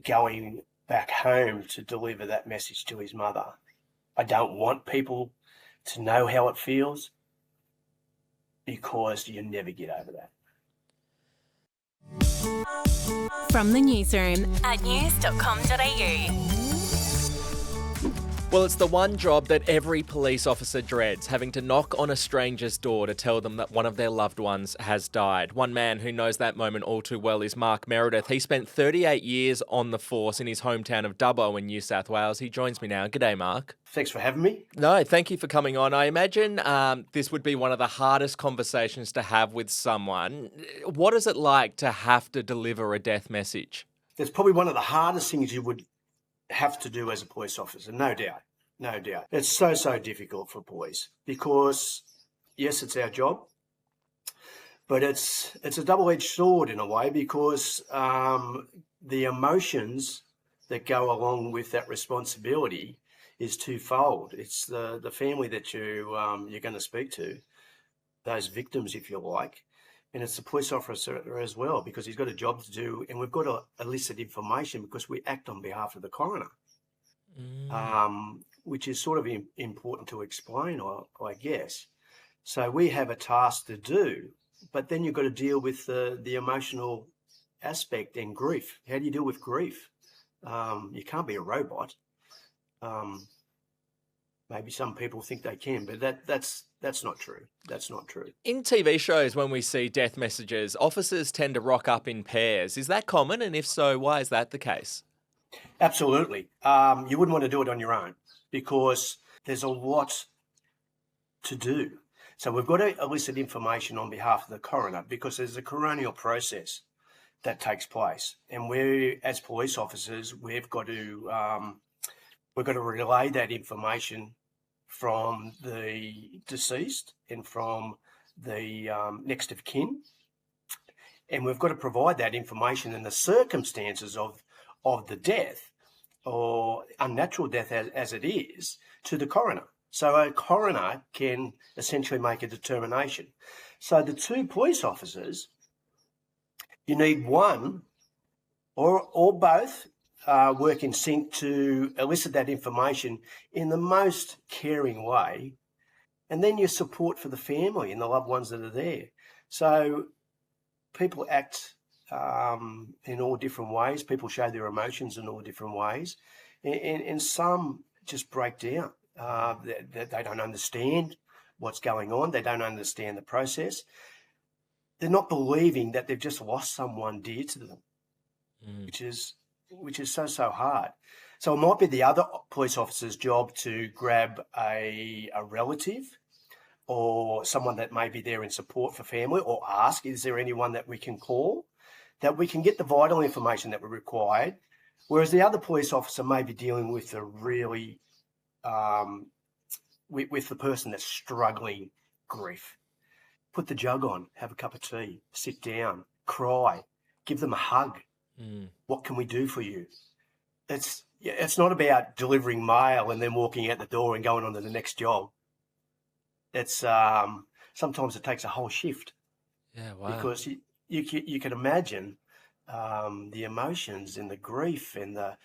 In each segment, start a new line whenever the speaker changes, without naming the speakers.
going back home to deliver that message to his mother. I don't want people to know how it feels, because you never get over that.
From the newsroom at news.com.au.
Well, it's the one job that every police officer dreads, having to knock on a stranger's door to tell them that one of their loved ones has died. One man who knows that moment all too well is Mark Meredith. He spent 38 years on the force in his hometown of Dubbo in New South Wales. He joins me now. G'day, Mark.
Thanks for having me.
No, thank you for coming on. I imagine this would be one of the hardest conversations to have with someone. What is it like to have to deliver a death message?
It's probably one of the hardest things you would have to do as a police officer, no doubt. No doubt. It's so difficult for police because, yes, it's our job, but it's a double-edged sword in a way, because the emotions that go along with that responsibility is twofold. It's the family that you're going to speak to, those victims, if you like, and it's the police officer as well, because he's got a job to do, and we've got to elicit information because we act on behalf of the coroner. Which is sort of important to explain, I guess. So we have a task to do, but then you've got to deal with the emotional aspect and grief. How do you deal with grief? You can't be a robot. Maybe some people think they can, but that's not true. That's not true.
In TV shows, when we see death messages, officers tend to rock up in pairs. Is that common? And if so, why is that the case?
Absolutely. You wouldn't want to do it on your own, because there's a lot to do. So we've got to elicit information on behalf of the coroner, because there's a coronial process that takes place. And we, as police officers, we've got to relay that information from the deceased and from the next of kin. And we've got to provide that information and the circumstances of the death, or unnatural death as it is, to the coroner. So a coroner can essentially make a determination. So the two police officers, you need one or both work in sync to elicit that information in the most caring way, and then your support for the family and the loved ones that are there. So people act in all different ways. People show their emotions in all different ways, and some just break down. They don't understand what's going on. They don't understand the process. They're not believing that they've just lost someone dear to them, which is so hard. So it might be the other police officer's job to grab a relative or someone that may be there in support for family, or ask, is there anyone that we can call, that we can get the vital information that we required, whereas the other police officer may be dealing with the really, with the person that's struggling grief. Put the jug on, have a cup of tea, sit down, cry, give them a hug. What can we do for you? It's not about delivering mail and then walking out the door and going on to the next job. It's sometimes it takes a whole shift.
Yeah, wow.
Because you can imagine the emotions and the grief and the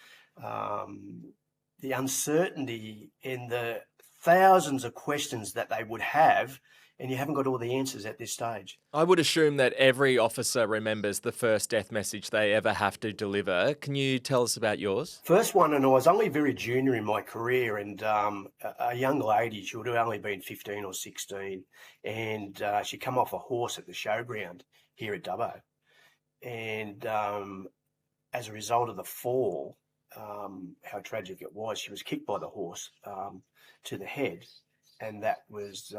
uncertainty and the thousands of questions that they would have, and you haven't got all the answers at this stage.
I would assume that every officer remembers the first death message they ever have to deliver. Can you tell us about yours?
First one, and I was only very junior in my career, and a young lady, she would have only been 15 or 16, and she come off a horse at the showground here at Dubbo. And as a result of the fall, how tragic it was, she was kicked by the horse to the head, and that was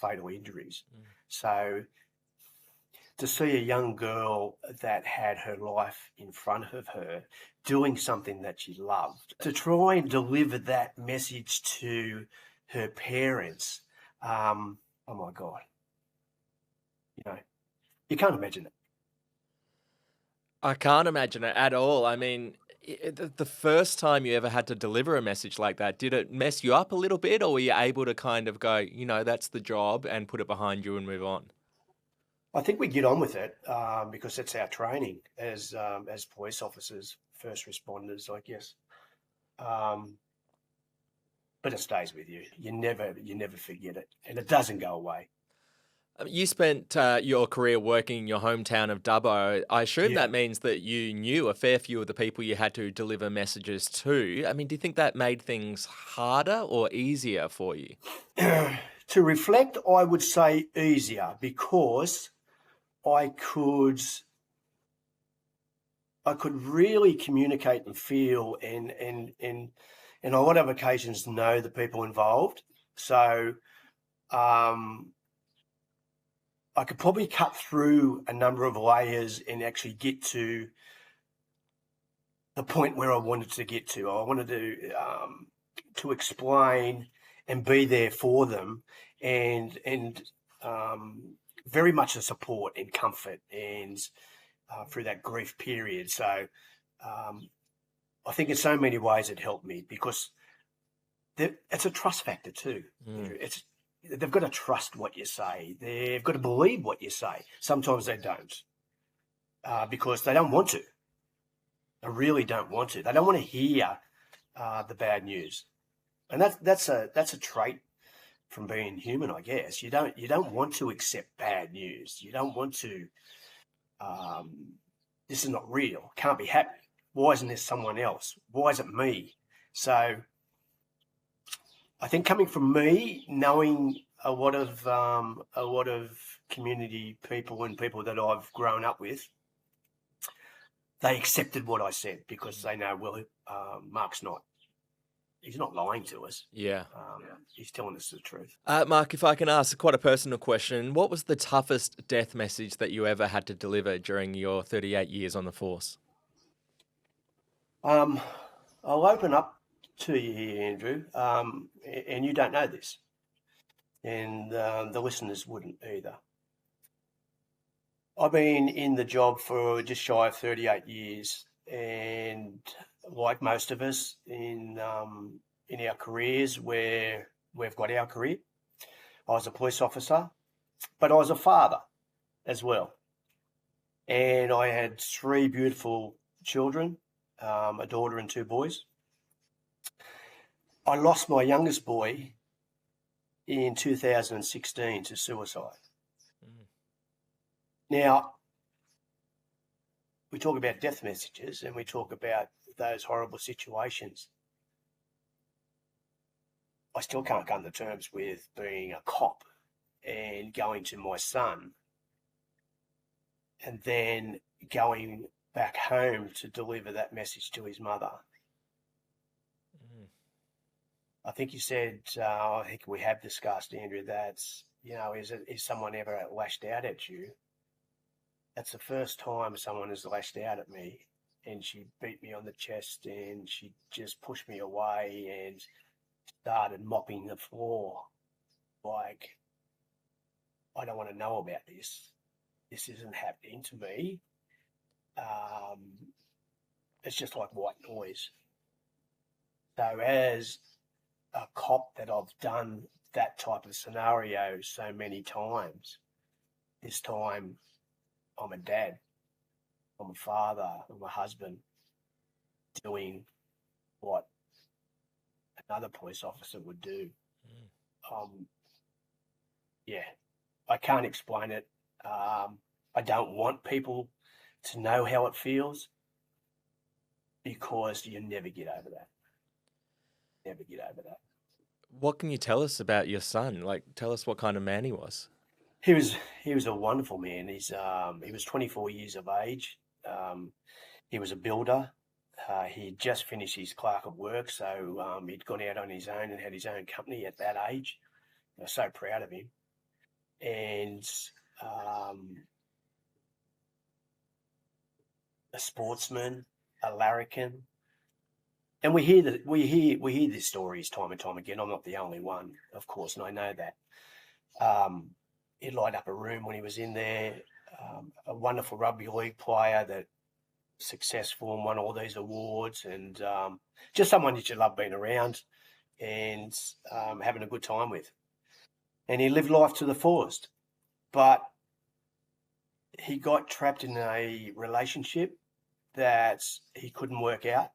fatal injuries. So to see a young girl that had her life in front of her doing something that she loved, to try and deliver that message to her parents, oh my God, you can't imagine it.
I can't imagine it at all. I mean, the first time you ever had to deliver a message like that, did it mess you up a little bit, or were you able to kind of go, that's the job, and put it behind you and move on?
I think we get on with it because that's our training as police officers, first responders, I guess. But it stays with you. You never forget it, and it doesn't go away.
You spent your career working in your hometown of Dubbo. I assume
Yeah.
that means that you knew a fair few of the people you had to deliver messages to. I mean, do you think that made things harder or easier for you?
To reflect, I would say easier because I could really communicate and feel and on a lot of occasions know the people involved. So I could probably cut through a number of layers and actually get to the point where I wanted to get to. I wanted to explain and be there for them, and very much a support and comfort, and through that grief period. So I think in so many ways it helped me because it's a trust factor too. They've got to trust what you say. They've got to believe what you say. Sometimes they don't because they don't want to. They really don't want to. They don't want to hear the bad news, and that's a trait from being human, I guess. You don't want to accept bad news. You don't want to. This is not real. Can't be happening. Why isn't there someone else? Why is it me? So I think coming from me, knowing a lot of community people and people that I've grown up with, they accepted what I said because they know, well, he's not lying to us.
Yeah.
He's telling us the truth.
Mark, if I can ask quite a personal question, what was the toughest death message that you ever had to deliver during your 38 years on the force?
I'll open up to you here, Andrew, and you don't know this, and the listeners wouldn't either. I've been in the job for just shy of 38 years, and like most of us in our careers where we've got our career, I was a police officer, but I was a father as well. And I had 3 beautiful children, a daughter and 2 boys. I lost my youngest boy in 2016 to suicide. Now, we talk about death messages and we talk about those horrible situations. I still can't come to terms with being a cop and going to my son and then going back home to deliver that message to his mother. I think you said, I think we have discussed, Andrew, that, is someone ever lashed out at you? That's the first time someone has lashed out at me, and she beat me on the chest and she just pushed me away and started mopping the floor. Like, I don't want to know about this. This isn't happening to me. It's just like white noise. So as a cop that I've done that type of scenario so many times, this time I'm a dad, I'm a father, I'm a husband, doing what another police officer would do. I can't explain it. I don't want people to know how it feels because you never get over that. Never get over that.
What can you tell us about your son? Like, tell us what kind of man he was.
He was a wonderful man. He was 24 years of age. He was a builder. He'd just finished his clerk of work, so he'd gone out on his own and had his own company at that age. I was so proud of him. And a sportsman, a larrikin. And we hear these stories time and time again. I'm not the only one, of course, and I know that. He'd light up a room when he was in there. A wonderful rugby league player that successful and won all these awards, and just someone that you love being around and having a good time with. And he lived life to the fullest. But he got trapped in a relationship that he couldn't work out,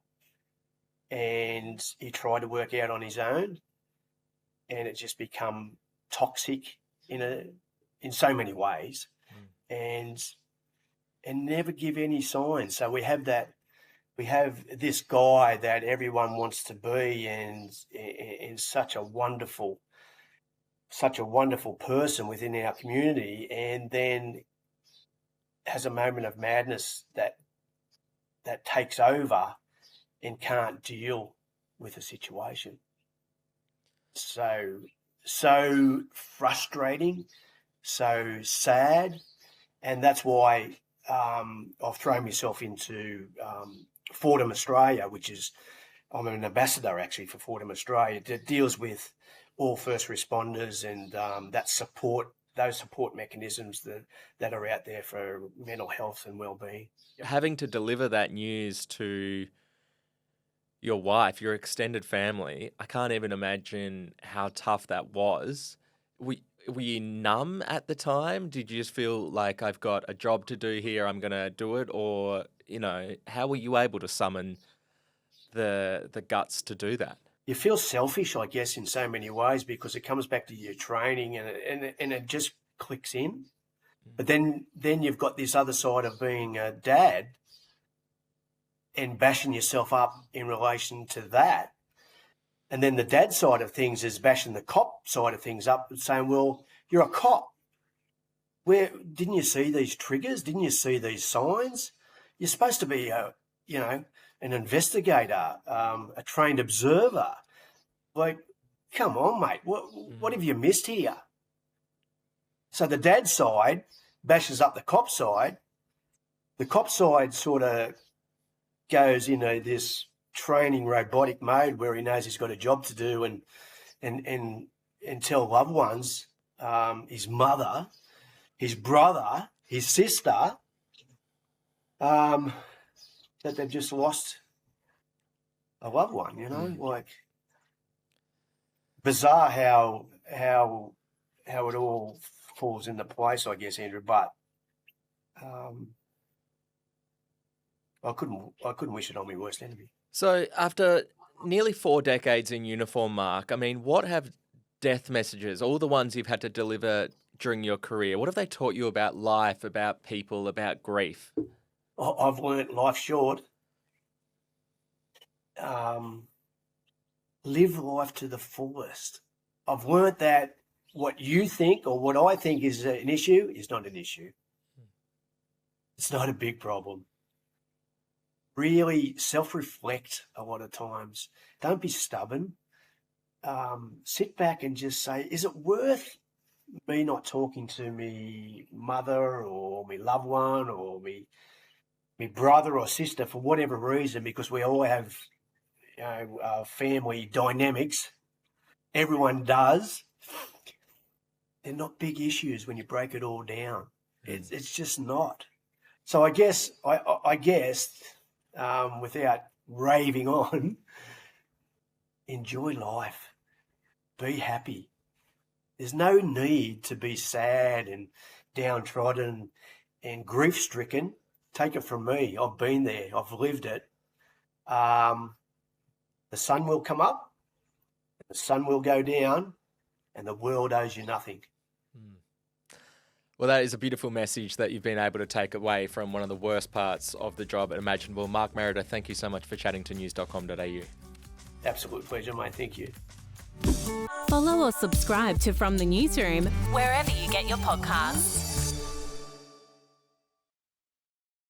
and he tried to work out on his own, and it just become toxic in so many ways, and never give any signs. So we have this guy that everyone wants to be, and such a wonderful person within our community, and then has a moment of madness that takes over and can't deal with the situation. So frustrating, so sad, and that's why I've thrown myself into Fordham Australia, which is, I'm an ambassador actually for Fordham Australia, that deals with all first responders and those support mechanisms that are out there for mental health and well-being.
Having to deliver that news to your wife, your extended family, I can't even imagine how tough that was. Were you numb at the time? Did you just feel like, I've got a job to do here, I'm going to do it? Or, how were you able to summon the guts to do that?
You feel selfish, I guess, in so many ways, because it comes back to your training and it just clicks in. But then you've got this other side of being a dad and bashing yourself up in relation to that. And then the dad side of things is bashing the cop side of things up and saying, well, you're a cop. Didn't you see these triggers? Didn't you see these signs? You're supposed to be an investigator, a trained observer. Like, come on, mate, what have you missed here? So the dad side bashes up the cop side. The cop side sort of goes into this training robotic mode where he knows he's got a job to do and tell loved ones, his mother, his brother, his sister, that they've just lost a loved one, like bizarre how it all falls into place, I guess, Andrew. But I couldn't wish it on my worst enemy.
So after nearly 4 decades in uniform, Mark, I mean, what have death messages, all the ones you've had to deliver during your career, what have they taught you about life, about people, about grief?
I've learnt life short. Live life to the fullest. I've learnt that what you think or what I think is an issue is not an issue. It's not a big problem. Really self-reflect a lot of times. Don't be stubborn. Sit back and just say, is it worth me not talking to me mother or me loved one or me brother or sister for whatever reason, because we all have family dynamics. Everyone does. They're not big issues when you break it all down. It's just not. So I guess without raving on, enjoy life. Be happy. There's no need to be sad and downtrodden and grief-stricken. Take it from me. I've been there. I've lived it. The sun will come up, the sun will go down, and the world owes you nothing.
Well, that is a beautiful message that you've been able to take away from one of the worst parts of the job imaginable. Mark Meredith, thank you so much for chatting to news.com.au.
Absolute pleasure, mate. Thank you.
Follow or subscribe to From the Newsroom wherever you get your podcasts.